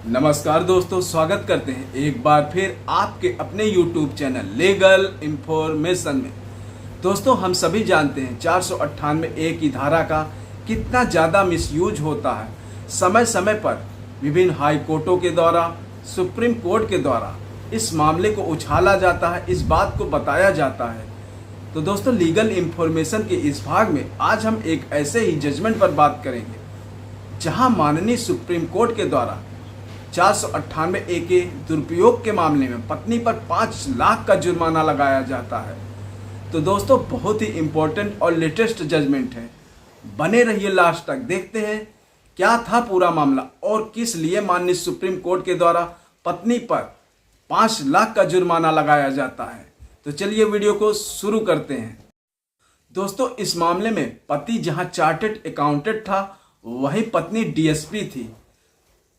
नमस्कार दोस्तों, स्वागत करते हैं एक बार फिर आपके अपने YouTube चैनल लीगल इंफॉर्मेशन में। दोस्तों, हम सभी जानते हैं 498 की धारा का कितना ज़्यादा मिसयूज होता है। समय समय पर विभिन्न हाई कोर्टों के द्वारा, सुप्रीम कोर्ट के द्वारा इस मामले को उछाला जाता है, इस बात को बताया जाता है। तो दोस्तों, लीगल इंफॉर्मेशन के इस भाग में आज हम एक ऐसे ही जजमेंट पर बात करेंगे जहां माननीय सुप्रीम कोर्ट के द्वारा 498 के दुरुपयोग के मामले में पत्नी पर 5 लाख का जुर्माना लगाया जाता है। तो दोस्तों, बहुत ही इम्पोर्टेंट और लेटेस्ट जजमेंट है। बने रहिए लास्ट तक, देखते हैं क्या था पूरा मामला और किस लिए माननीय सुप्रीम कोर्ट के द्वारा पत्नी पर 5 लाख का जुर्माना लगाया जाता है। तो चलिए वीडियो को शुरू करते हैं। दोस्तों, इस मामले में पति जहां चार्टर्ड अकाउंटेंट था, वही पत्नी डीएसपी थी।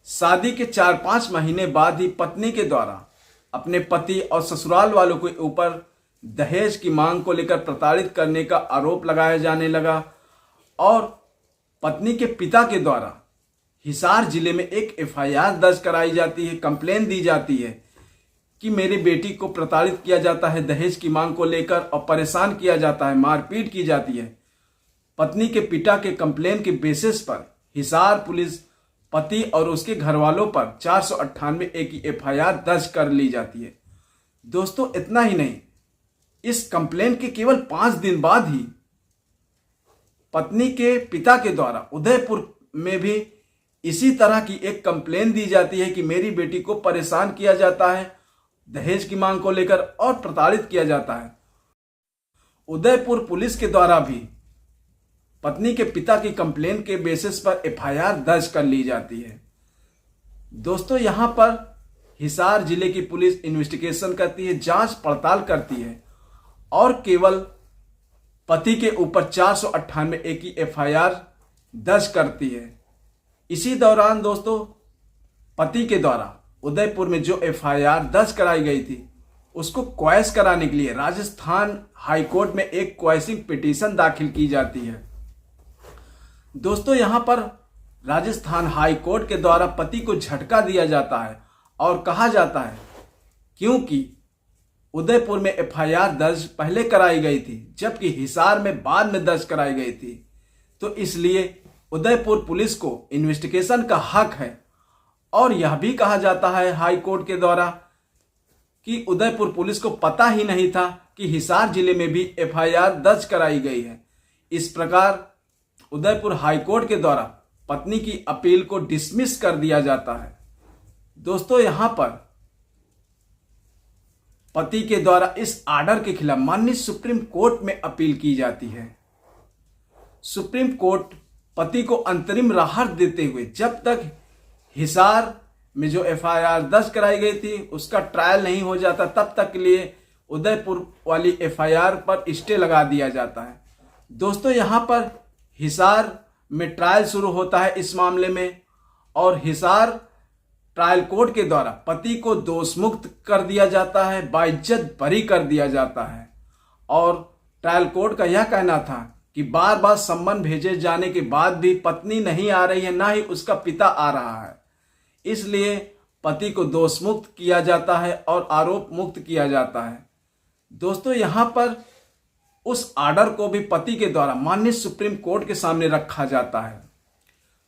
शादी के 4-5 महीने बाद ही पत्नी के द्वारा अपने पति और ससुराल वालों के ऊपर दहेज की मांग को लेकर प्रताड़ित करने का आरोप लगाया जाने लगा और पत्नी के पिता के द्वारा हिसार जिले में एक एफआईआर दर्ज कराई जाती है। कंप्लेन दी जाती है कि मेरी बेटी को प्रताड़ित किया जाता है दहेज की मांग को लेकर और परेशान किया जाता है, मारपीट की जाती है। पत्नी के पिता के कंप्लेन के बेसिस पर हिसार पुलिस पति और उसके घर वालों पर 498 की एफआईआर दर्ज कर ली जाती है। दोस्तों, इतना ही नहीं, इस कंप्लेन के केवल 5 दिन बाद ही पत्नी के पिता के द्वारा उदयपुर में भी इसी तरह की एक कंप्लेन दी जाती है कि मेरी बेटी को परेशान किया जाता है दहेज की मांग को लेकर और प्रताड़ित किया जाता है। उदयपुर पुलिस के द्वारा भी पत्नी के पिता की कंप्लेन के बेसिस पर एफआईआर दर्ज कर ली जाती है। दोस्तों, यहां पर हिसार जिले की पुलिस इन्वेस्टिगेशन करती है, जांच पड़ताल करती है और केवल पति के ऊपर 498 की एफआईआर दर्ज करती है। इसी दौरान दोस्तों, पति के द्वारा उदयपुर में जो एफआईआर दर्ज कराई गई थी, उसको क्वैश कराने के लिए राजस्थान हाईकोर्ट में एक क्वैशिंग पिटीशन दाखिल की जाती है। दोस्तों, यहां पर राजस्थान हाई कोर्ट के द्वारा पति को झटका दिया जाता है और कहा जाता है क्योंकि उदयपुर में एफआईआर दर्ज पहले कराई गई थी जबकि हिसार में बाद में दर्ज कराई गई थी, तो इसलिए उदयपुर पुलिस को इन्वेस्टिगेशन का हक है। और यह भी कहा जाता है हाई कोर्ट के द्वारा कि उदयपुर पुलिस को पता ही नहीं था कि हिसार जिले में भी एफआईआर दर्ज कराई गई है। इस प्रकार उदयपुर हाईकोर्ट के द्वारा पत्नी की अपील को डिसमिस कर दिया जाता है। दोस्तों, यहां पर पति के द्वारा इस आर्डर के खिलाफ माननीय सुप्रीम कोर्ट में अपील की जाती है। सुप्रीम कोर्ट पति को अंतरिम राहत देते हुए जब तक हिसार में जो एफआईआर दर्ज कराई गई थी उसका ट्रायल नहीं हो जाता, तब तक के लिए उदयपुर वाली एफआईआर पर स्टे लगा दिया जाता है। दोस्तों, यहां पर हिसार में ट्रायल शुरू होता है इस मामले में और हिसार ट्रायल कोर्ट के द्वारा पति को दोष मुक्त कर दिया जाता है, बाइज्जत बरी कर दिया जाता है। और ट्रायल कोर्ट का यह कहना था कि बार बार सम्मन भेजे जाने के बाद भी पत्नी नहीं आ रही है, ना ही उसका पिता आ रहा है, इसलिए पति को दोष मुक्त किया जाता है और आरोप मुक्त किया जाता है। दोस्तों, यहां पर उस आर्डर को भी पति के द्वारा माननीय सुप्रीम कोर्ट के सामने रखा जाता है।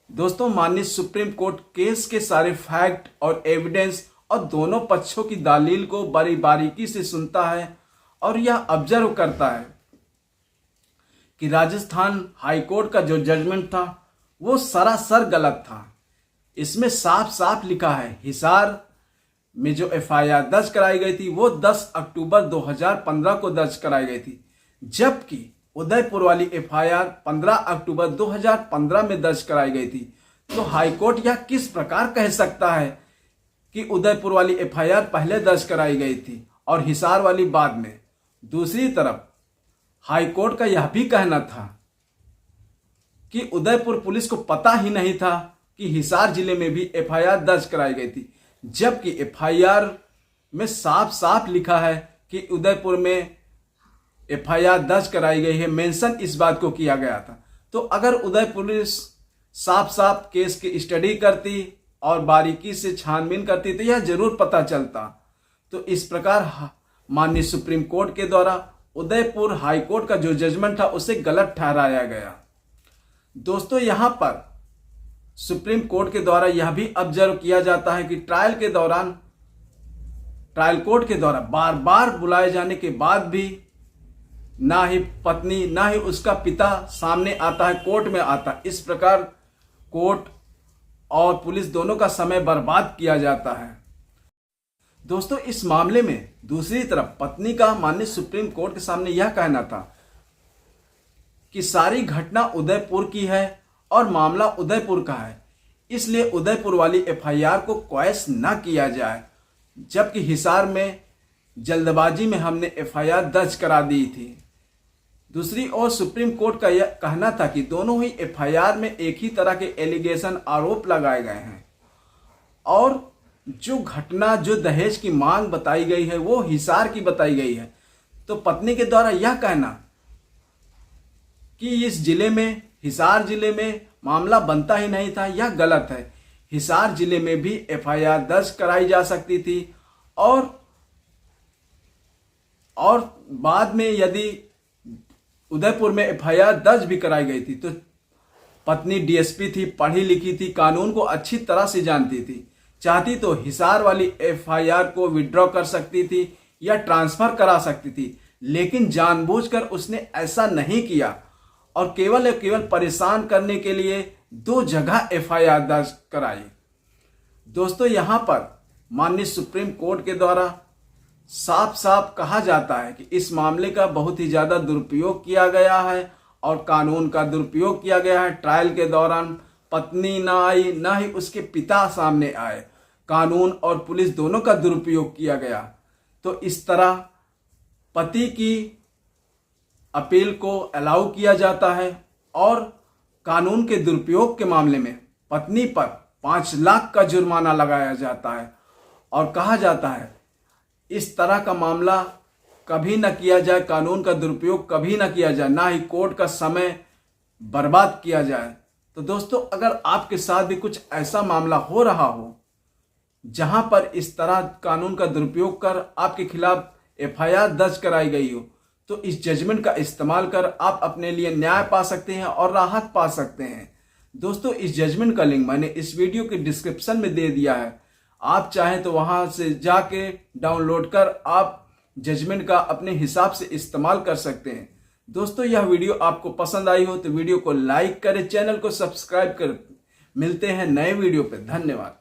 दोस्तों, माननीय सुप्रीम कोर्ट केस के सारे फैक्ट और एविडेंस और दोनों पक्षों की दलील को बड़ी बारीकी से सुनता है और यह ऑब्जर्व करता है कि राजस्थान हाईकोर्ट का जो जजमेंट था वो सरासर गलत था। इसमें साफ साफ लिखा है हिसार में जो एफआईआर दर्ज कराई गई थी वो 10 अक्टूबर 2015 को दर्ज कराई गई थी, जबकि उदयपुर वाली एफआईआर 15 अक्टूबर 2015 में दर्ज कराई गई थी। तो हाईकोर्ट यह किस प्रकार कह सकता है कि उदयपुर वाली एफआईआर पहले दर्ज कराई गई थी और हिसार वाली बाद में। दूसरी तरफ हाईकोर्ट का यह भी कहना था कि उदयपुर पुलिस को पता ही नहीं था कि हिसार जिले में भी एफआईआर दर्ज कराई गई थी, जबकि एफआईआर में साफ साफ लिखा है कि उदयपुर में एफआईआर दर्ज कराई गई है, मेंशन इस बात को किया गया था। तो अगर उदयपुर पुलिस साफ साफ केस की स्टडी करती और बारीकी से छानबीन करती तो यह जरूर पता चलता। तो इस प्रकार माननीय सुप्रीम कोर्ट के द्वारा उदयपुर हाई कोर्ट का जो जजमेंट था उसे गलत ठहराया गया। दोस्तों, यहां पर सुप्रीम कोर्ट के द्वारा यह भी ऑब्जर्व किया जाता है कि ट्रायल के दौरान ट्रायल कोर्ट के द्वारा बार बार बुलाए जाने के बाद भी ना ही पत्नी ना ही उसका पिता सामने आता है, कोर्ट में आता। इस प्रकार कोर्ट और पुलिस दोनों का समय बर्बाद किया जाता है। दोस्तों, इस मामले में दूसरी तरफ पत्नी का माननीय सुप्रीम कोर्ट के सामने यह कहना था कि सारी घटना उदयपुर की है और मामला उदयपुर का है, इसलिए उदयपुर वाली एफआईआर को क्वैश न किया जाए, जबकि हिसार में जल्दबाजी में हमने एफआईआर दर्ज करा दी थी। दूसरी ओर सुप्रीम कोर्ट का यह कहना था कि दोनों ही एफआईआर में एक ही तरह के एलिगेशन आरोप लगाए गए हैं और जो घटना जो दहेज की मांग बताई गई है वो हिसार की बताई गई है। तो पत्नी के द्वारा यह कहना कि इस जिले में हिसार जिले में मामला बनता ही नहीं था, यह गलत है। हिसार जिले में भी एफआईआर दर्ज कराई जा सकती थी और बाद में यदि उदयपुर में एफआईआर दर्ज भी कराई गई थी तो पत्नी डीएसपी थी, पढ़ी लिखी थी, कानून को अच्छी तरह से जानती थी, चाहती तो हिसार वाली एफआईआर को विड्रॉ कर सकती थी या ट्रांसफर करा सकती थी, लेकिन जानबूझकर उसने ऐसा नहीं किया और केवल परेशान करने के लिए 2 जगह एफआईआर दर्ज कराई। दोस्तों, यहां पर माननीय सुप्रीम कोर्ट के द्वारा साफ साफ कहा जाता है कि इस मामले का बहुत ही ज्यादा दुरुपयोग किया गया है और कानून का दुरुपयोग किया गया है। ट्रायल के दौरान पत्नी ना आई, ना ही उसके पिता सामने आए, कानून और पुलिस दोनों का दुरुपयोग किया गया। तो इस तरह पति की अपील को अलाउ किया जाता है और कानून के दुरुपयोग के मामले में पत्नी पर 5 लाख का जुर्माना लगाया जाता है और कहा जाता है इस तरह का मामला कभी न किया जाए, कानून का दुरुपयोग कभी न किया जाए, ना ही कोर्ट का समय बर्बाद किया जाए। तो दोस्तों, अगर आपके साथ भी कुछ ऐसा मामला हो रहा हो जहां पर इस तरह कानून का दुरुपयोग कर आपके खिलाफ एफआईआर दर्ज कराई गई हो, तो इस जजमेंट का इस्तेमाल कर आप अपने लिए न्याय पा सकते हैं और राहत पा सकते हैं। दोस्तों, इस जजमेंट का लिंक मैंने इस वीडियो के डिस्क्रिप्शन में दे दिया है, आप चाहें तो वहां से जाके डाउनलोड कर आप जजमेंट का अपने हिसाब से इस्तेमाल कर सकते हैं। दोस्तों, यह वीडियो आपको पसंद आई हो तो वीडियो को लाइक करें, चैनल को सब्सक्राइब करें। मिलते हैं नए वीडियो पे। धन्यवाद।